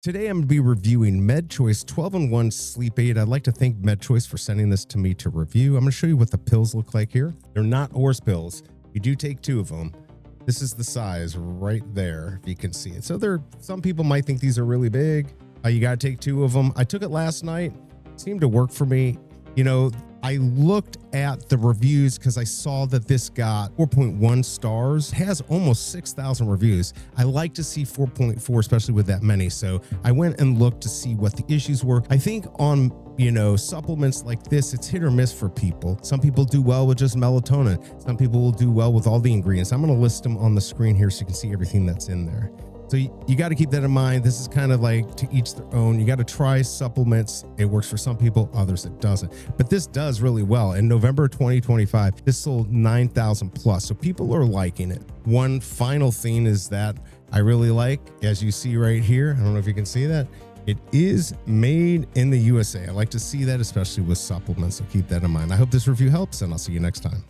Today I'm going to be reviewing MedChoice 12-in-1 Sleep Aid. I'd like to thank MedChoice for sending this to me to review. I'm going to show you what the pills look like here. They're not horse pills. You do take 2 of them. This is the size right there, if you can see it. So some people might think these are really big. You got to take 2 of them. I took it last night. It seemed to work for me. You know, I looked at the reviews because I saw that this got 4.1 stars, has almost 6,000 reviews. I like to see 4.4, especially with that many. So I went and looked to see what the issues were. I think on, supplements like this, it's hit or miss for people. Some people do well with just melatonin. Some people will do well with all the ingredients. I'm going to list them on the screen here so you can see everything that's in there. So you got to keep that in mind. This is kind of like to each their own. You got to try supplements. It works for some people, others it doesn't. But this does really well. In November 2025, this sold 9,000 plus. So people are liking it. One final thing is that I really like, as you see right here, I don't know if you can see that, it is made in the USA. I like to see that, especially with supplements. So keep that in mind. I hope this review helps, and I'll see you next time.